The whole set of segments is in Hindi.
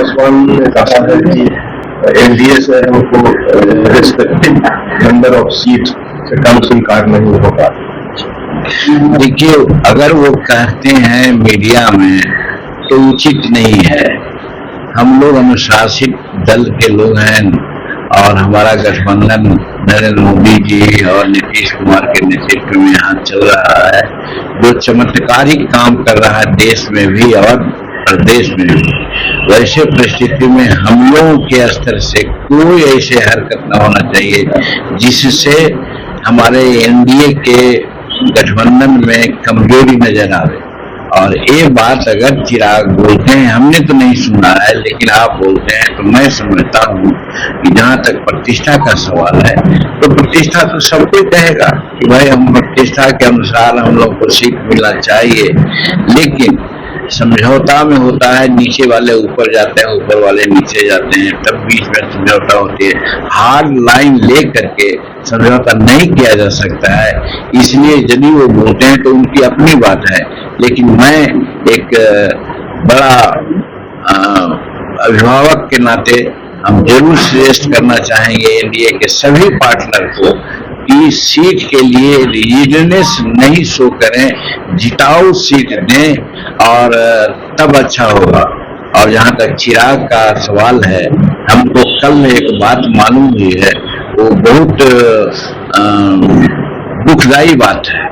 पासवान ने कहा है कि एनडीए से हमको रिस्पेक्टिव नंबर ऑफ सीट से कम स्वीकार नहीं होगा। देखिए, अगर वो कहते हैं मीडिया में तो उचित नहीं है। हम लोग अनुशासित दल के लोग हैं और हमारा गठबंधन नरेंद्र मोदी जी और नीतीश कुमार के नेतृत्व में यहाँ चल रहा है, जो चमत्कारिक काम कर रहा है देश में भी और प्रदेश में भी। वैसे परिस्थिति में हम लोगों के स्तर से कोई ऐसे हरकत न होना चाहिए जिससे हमारे एनडीए के गठबंधन में कमजोरी नजर आवे। और ये बात अगर चिराग बोलते हैं, हमने तो नहीं सुना है, लेकिन आप बोलते हैं, तो मैं समझता हूँ कि जहाँ तक प्रतिष्ठा का सवाल है तो प्रतिष्ठा तो सब कोई कहेगा कि भाई हम प्रतिष्ठा के अनुसार हम लोग को सीट मिलना चाहिए, लेकिन समझौता में होता है नीचे वाले ऊपर जाते हैं, ऊपर वाले नीचे जाते हैं, तब बीच में समझौता होती है। हार्ड लाइन ले करके समझौता नहीं किया जा सकता है। इसलिए यदि वो बोलते हैं तो उनकी अपनी बात है, लेकिन मैं एक बड़ा अभिभावक के नाते हम जरूर सजेस्ट करना चाहेंगे एनडीए के सभी पार्टनर को कि सीट के लिए रीजनेस नहीं शो करें, जिताऊ सीट दें और तब अच्छा होगा। और जहां तक चिराग का सवाल है, हमको कल एक बात मालूम हुई है, वो बहुत दुखदाई बात है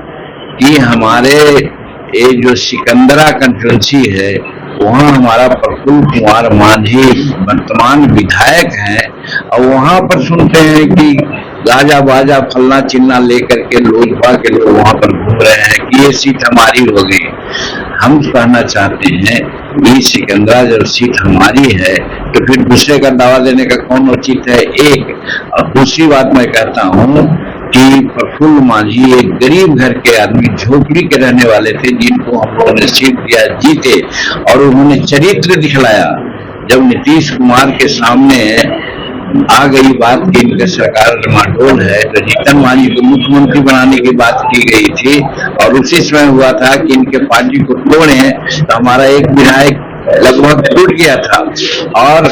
कि हमारे ये जो सिकंदरा कंस्टिट्यूंसी है वहाँ हमारा प्रफुल्ल कुमार मांझी वर्तमान विधायक हैं और वहाँ पर सुनते हैं कि गाजा बाजा फलना चिन्ना लेकर के लोजपा के लोग वहाँ पर घूम रहे हैं कि ये सीट हमारी हो गई। हम कहना चाहते हैं ये सिकंदरा जब सीट हमारी है तो फिर दूसरे का दावा देने का कौन उचित है, एक। और दूसरी बात मैं कहता हूँ कि प्रफुल्ल मांझी एक गरीब घर के आदमी, झोपड़ी के रहने वाले थे, जिनको हम लोगों ने सीट दिया, जीते, और उन्होंने चरित्र दिखलाया। जब नीतीश कुमार के सामने आ गई बात कि इनका सरकार डमाडोल है, तो जीतन मांझी को मुख्यमंत्री बनाने की बात की गई थी और उसी समय हुआ था कि इनके पार्टी को तोड़े तो हमारा एक विधायक लगभग टूट गया था और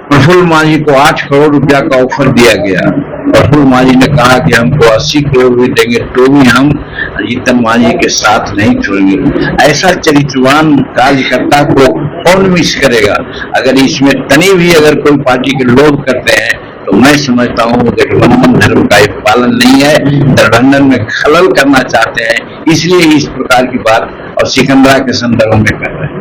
प्रफुल्ल मांझी को 8 करोड़ रुपया का ऑफर दिया गया। प्रफुल्ल मांझी ने कहा कि हमको 80 करोड़ भी देंगे तो भी हम जीतन मांझी के साथ नहीं छोड़ेंगे। ऐसा चरित्रवान कार्यकर्ता को कौन मिस करेगा? अगर इसमें तनी भी अगर कोई पार्टी के लोग करते हैं तो मैं समझता हूँ गठबंधन धर्म का एक पालन नहीं है, गठबंधन में खलल करना चाहते हैं, इसलिए इस प्रकार की बात और सिकंदरा के संदर्भ में कर रहे हैं।